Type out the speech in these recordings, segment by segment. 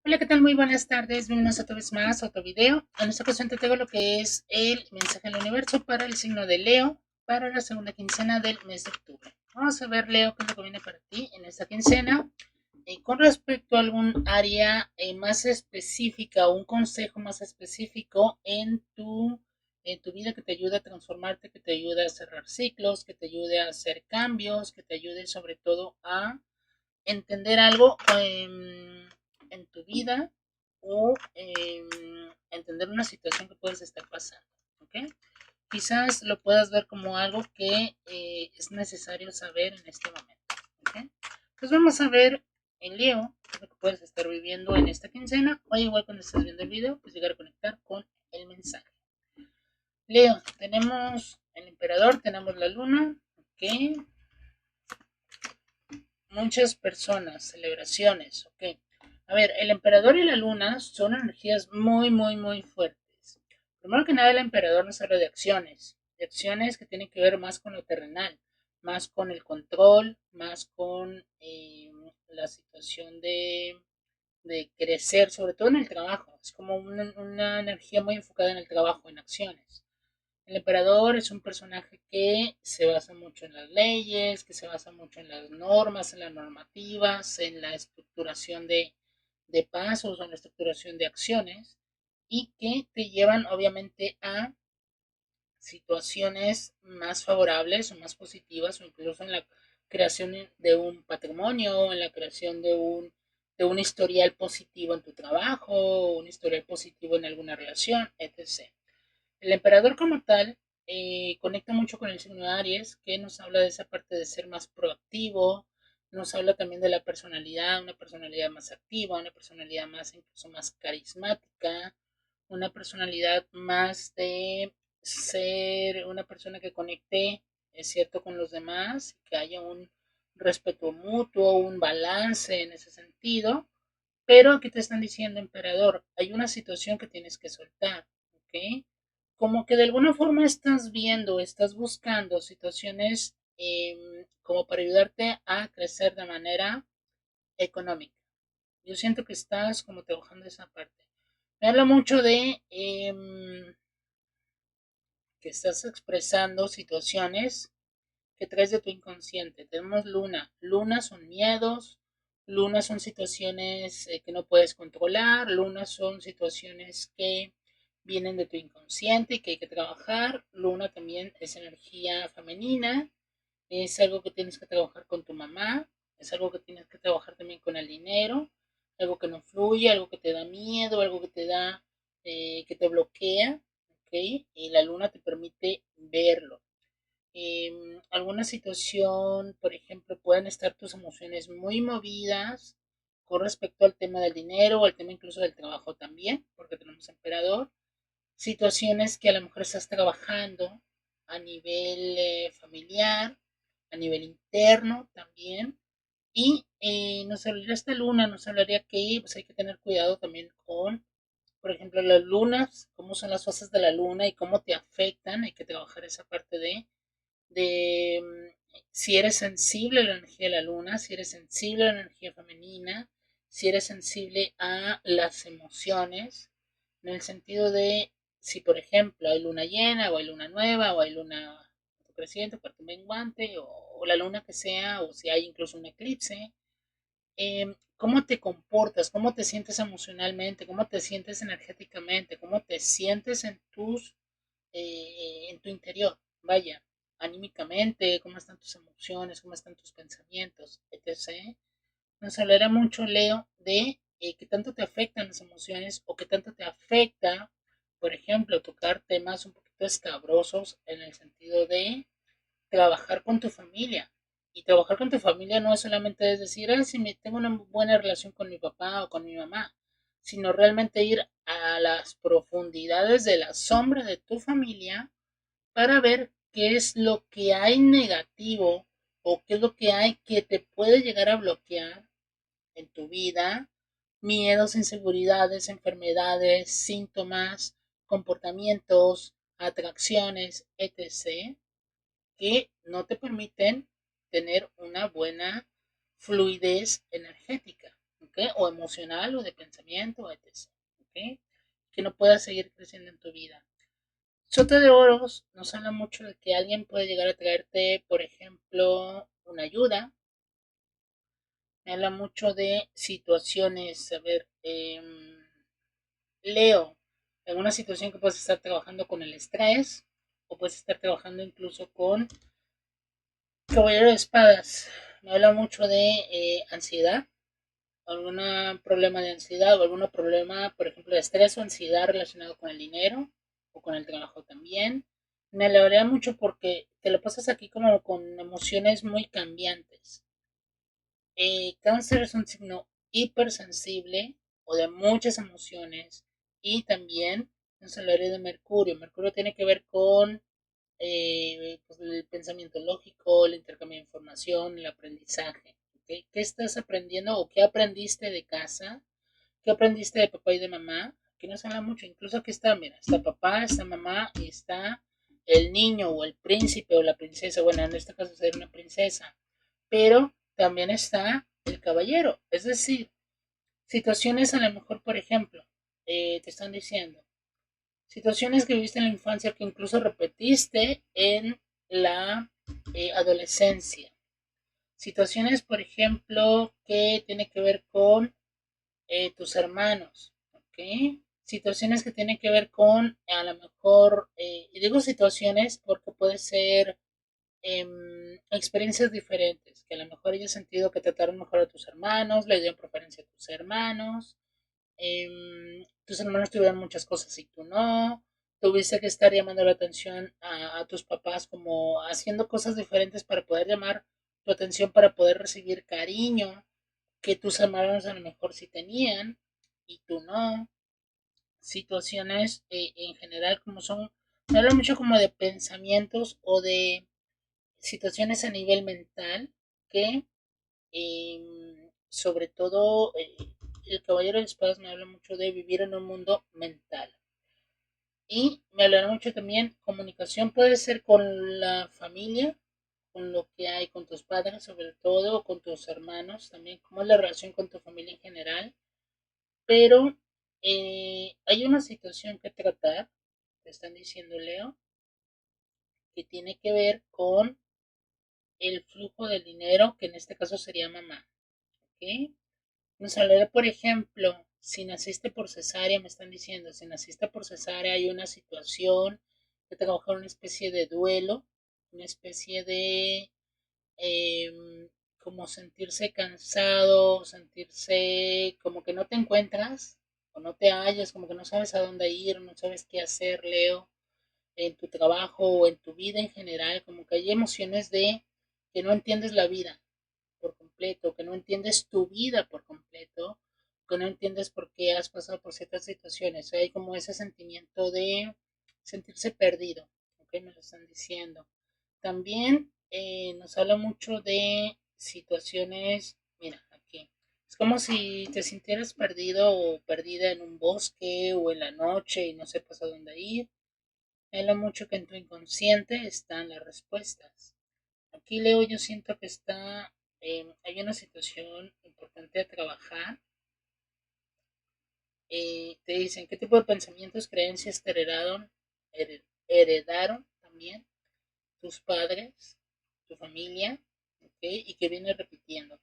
Hola, ¿qué tal? Muy buenas tardes. Bienvenidos otra vez más a otro video. En esta ocasión te traigo lo que es el mensaje del universo para el signo de Leo para la segunda quincena del mes de octubre. Vamos a ver, Leo, qué es lo que viene para ti en esta quincena. Con respecto a algún área más específica o un consejo más específico en tu vida que te ayude a transformarte, que te ayude a cerrar ciclos, que te ayude a hacer cambios, que te ayude sobre todo a entender algo en tu vida o entender una situación que puedes estar pasando. ¿Ok? Quizás lo puedas ver como algo que es necesario saber en este momento. ¿Ok? Pues vamos a ver en Leo qué es lo que puedes estar viviendo en esta quincena o igual cuando estés viendo el video, pues llegar a conectar con el mensaje. Leo, tenemos el emperador, tenemos la luna, ok, muchas personas, celebraciones, ok. A ver, el emperador y la luna son energías muy, muy, muy fuertes. Primero que nada, el emperador nos habla de acciones que tienen que ver más con lo terrenal, más con el control, más con la situación de crecer, sobre todo en el trabajo. Es como una energía muy enfocada en el trabajo, en acciones. El emperador es un personaje que se basa mucho en las leyes, que se basa mucho en las normas, en las normativas, en la estructuración de pasos o en la estructuración de acciones y que te llevan obviamente a situaciones más favorables o más positivas o incluso en la creación de un patrimonio, o en la creación de un historial positivo en tu trabajo, o un historial positivo en alguna relación, etc. El emperador como tal conecta mucho con el signo de Aries, que nos habla de esa parte de ser más proactivo, nos habla también de la personalidad, una personalidad más activa, una personalidad más incluso más carismática, una personalidad más de ser una persona que conecte, es cierto, con los demás, que haya un respeto mutuo, un balance en ese sentido, pero aquí te están diciendo, emperador, hay una situación que tienes que soltar, ¿ok? Como que de alguna forma estás viendo, estás buscando situaciones como para ayudarte a crecer de manera económica. Yo siento que estás como trabajando esa parte. Me habla mucho de que estás expresando situaciones que traes de tu inconsciente. Tenemos luna. Luna son miedos, luna son situaciones que no puedes controlar, luna son situaciones que vienen de tu inconsciente y que hay que trabajar. Luna también es energía femenina, es algo que tienes que trabajar con tu mamá, es algo que tienes que trabajar también con el dinero, algo que no fluye, algo que te da miedo, algo que te da, que te bloquea, ¿ok? Y la luna te permite verlo. Alguna situación, por ejemplo, pueden estar tus emociones muy movidas con respecto al tema del dinero o al tema incluso del trabajo también, porque tenemos emperador. Situaciones que a lo mejor estás trabajando a nivel familiar, a nivel interno también. Y nos hablaría esta luna, nos hablaría que pues, hay que tener cuidado también con, por ejemplo, las lunas, cómo son las fases de la luna y cómo te afectan. Hay que trabajar esa parte de si eres sensible a la energía de la luna, si eres sensible a la energía femenina, si eres sensible a las emociones, en el sentido de si, por ejemplo, hay luna llena, o hay luna nueva, o hay luna creciente, cuarto menguante, o la luna que sea, o si hay incluso un eclipse, cómo te comportas, cómo te sientes emocionalmente, cómo te sientes energéticamente, cómo te sientes en tu interior, vaya, anímicamente, cómo están tus emociones, cómo están tus pensamientos, etc. Nos hablará mucho, Leo, de qué tanto te afectan las emociones o qué tanto te afecta, por ejemplo, tocar temas un poquito escabrosos en el sentido de trabajar con tu familia. Y trabajar con tu familia no es solamente es decir, ah, si me tengo una buena relación con mi papá o con mi mamá, sino realmente ir a las profundidades de la sombra de tu familia para ver qué es lo que hay negativo o qué es lo que hay que te puede llegar a bloquear en tu vida, miedos, inseguridades, enfermedades, síntomas, comportamientos, atracciones, etc., que no te permiten tener una buena fluidez energética. ¿ok? O emocional o de pensamiento, etc. ¿Ok? Que no puedas seguir creciendo en tu vida. Sota de Oros nos habla mucho de que alguien puede llegar a traerte, por ejemplo, una ayuda. Me habla mucho de situaciones, a ver, Leo, en una situación que puedes estar trabajando con el estrés o puedes estar trabajando incluso con Caballero de Espadas. Me habla mucho de ansiedad, algún problema de ansiedad o algún problema, por ejemplo, de estrés o ansiedad relacionado con el dinero o con el trabajo también. Me alegraría mucho porque te lo pasas aquí como con emociones muy cambiantes. Cáncer es un signo hipersensible o de muchas emociones y también es el área de Mercurio. Mercurio tiene que ver con pues, el pensamiento lógico, el intercambio de información, el aprendizaje. ¿Okay? ¿Qué estás aprendiendo o qué aprendiste de casa? ¿Qué aprendiste de papá y de mamá? Aquí nos habla mucho. Incluso aquí está, mira, está papá, está mamá y está el niño o el príncipe o la princesa. Bueno, en este caso sería una princesa. Pero también está el caballero. Es decir, situaciones a lo mejor, por ejemplo, te están diciendo, situaciones que viviste en la infancia que incluso repetiste en la adolescencia. Situaciones, por ejemplo, que tienen que ver con tus hermanos, ¿ok? Situaciones que tienen que ver con, a lo mejor, y digo situaciones porque puede ser experiencias diferentes, que a lo mejor hayas sentido que trataron mejor a tus hermanos, le dieron preferencia a tus hermanos, tus hermanos tuvieron muchas cosas y tú no, tuviste que estar llamando la atención a tus papás como haciendo cosas diferentes para poder llamar tu atención, para poder recibir cariño que tus hermanos a lo mejor sí tenían y tú no. Situaciones en general como son, me habla mucho como de pensamientos o de situaciones a nivel mental que sobre todo el Caballero de Espadas me habla mucho de vivir en un mundo mental. Y me hablará mucho también comunicación, puede ser con la familia, con lo que hay con tus padres, sobre todo, o con tus hermanos, también cómo es la relación con tu familia en general. Pero hay una situación que tratar, te están diciendo Leo, que tiene que ver con el flujo del dinero, que en este caso sería mamá. ¿Ok? Nos hablará, por ejemplo, si naciste por cesárea, me están diciendo, si naciste por cesárea hay una situación que trabajar una especie de duelo, una especie de como sentirse cansado, sentirse como que no te encuentras o no te hallas, como que no sabes a dónde ir, no sabes qué hacer, Leo, en tu trabajo o en tu vida en general, como que hay emociones de que no entiendes la vida por completo, que no entiendes tu vida por completo, que no entiendes por qué has pasado por ciertas situaciones. Hay como ese sentimiento de sentirse perdido, ¿ok? Me lo están diciendo. También nos habla mucho de situaciones, mira, aquí. Es como si te sintieras perdido o perdida en un bosque o en la noche y no sepas a dónde ir. Me habla mucho que en tu inconsciente están las respuestas. Aquí Leo, yo siento que hay una situación importante a trabajar. Te dicen qué tipo de pensamientos, creencias te heredaron también tus padres, tu familia, ¿okay? Y que viene repitiendo.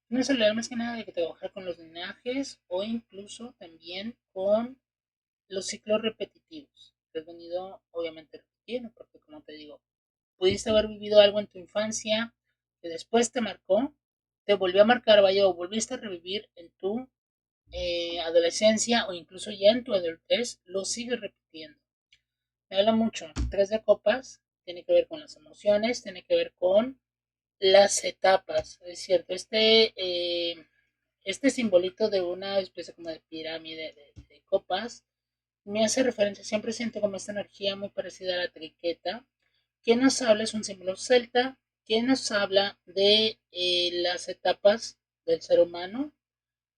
No es hablar más que nada de que trabajar con los linajes o incluso también con los ciclos repetitivos que has venido obviamente repitiendo, porque como te digo, pudiste haber vivido algo en tu infancia que después te marcó, te volvió a marcar, vaya, o volviste a revivir en tu adolescencia o incluso ya en tu adultez, lo sigues repitiendo. Me habla mucho, tres de copas, tiene que ver con las emociones, tiene que ver con las etapas, es cierto, este simbolito de una especie como de pirámide de copas me hace referencia, siempre siento como esta energía muy parecida a la triqueta. ¿Quién nos habla? Es un símbolo celta. ¿Quién nos habla de las etapas del ser humano?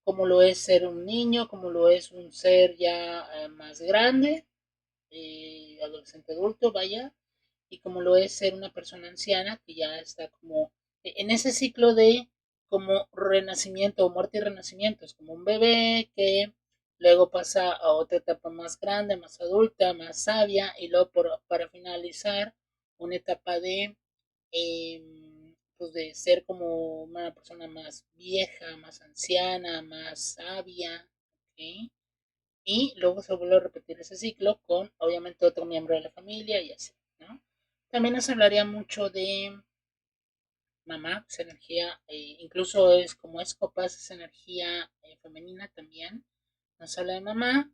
Como lo es ser un niño, como lo es un ser ya más grande, adolescente adulto, vaya, y como lo es ser una persona anciana que ya está como en ese ciclo de como renacimiento o muerte y renacimiento. Es como un bebé que luego pasa a otra etapa más grande, más adulta, más sabia, y luego para finalizar una etapa pues de ser como una persona más vieja, más anciana, más sabia, ¿ok? Y luego se vuelve a repetir ese ciclo con obviamente otro miembro de la familia y así, ¿no? También nos hablaría mucho de mamá, esa energía, incluso es como es copas, esa energía femenina también, nos habla de mamá,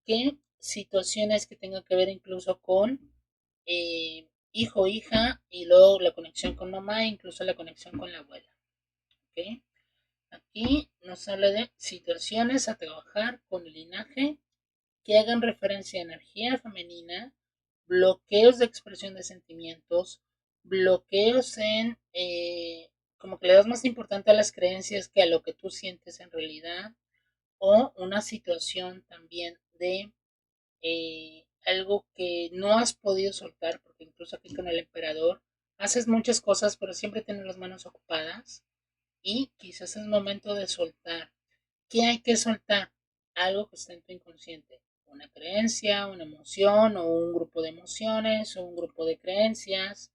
que situaciones que tengan que ver incluso con hijo, hija, y luego la conexión con mamá, e incluso la conexión con la abuela, ¿ok? Aquí nos habla de situaciones a trabajar con el linaje que hagan referencia a energía femenina, bloqueos de expresión de sentimientos, bloqueos en, como que le das más importante a las creencias que a lo que tú sientes en realidad, o una situación también de algo que no has podido soltar, porque incluso aquí con el emperador haces muchas cosas, pero siempre tienes las manos ocupadas y quizás es momento de soltar. ¿Qué hay que soltar? Algo que está en tu inconsciente. Una creencia, una emoción o un grupo de emociones o un grupo de creencias.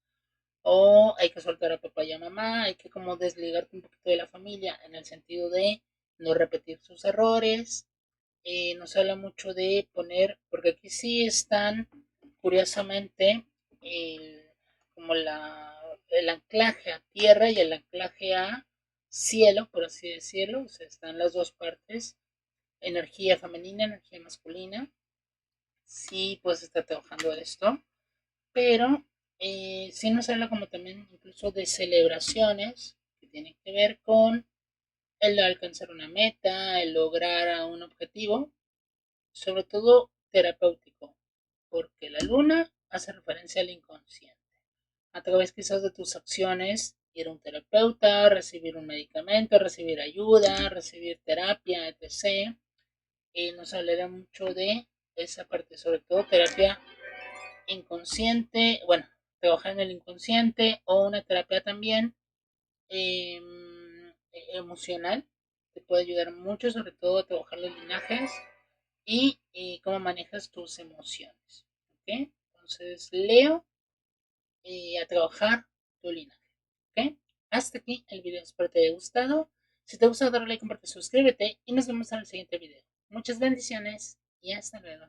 O hay que soltar a papá y a mamá. Hay que como desligarte un poquito de la familia en el sentido de no repetir sus errores. Nos habla mucho de poner, porque aquí sí están curiosamente el, como el anclaje a tierra y el anclaje a cielo, por así decirlo. O sea, están las dos partes, energía femenina, energía masculina. Sí, puedes estar trabajando esto, pero sí nos habla como también incluso de celebraciones que tienen que ver con el alcanzar una meta, el lograr un objetivo, sobre todo terapéutico, porque la luna hace referencia al inconsciente. A través quizás de tus acciones, ir a un terapeuta, recibir un medicamento, recibir ayuda, recibir terapia, etc. Nos hablará mucho de esa parte, sobre todo terapia inconsciente, bueno, trabajar en el inconsciente o una terapia también eh, emocional, te puede ayudar mucho, sobre todo a trabajar los linajes y cómo manejas tus emociones. ¿Ok? Entonces, Leo, a trabajar tu linaje. ¿Ok? Hasta aquí el video, espero te haya gustado. Si te gusta, dale like, comparte, suscríbete y nos vemos en el siguiente video. Muchas bendiciones y hasta luego.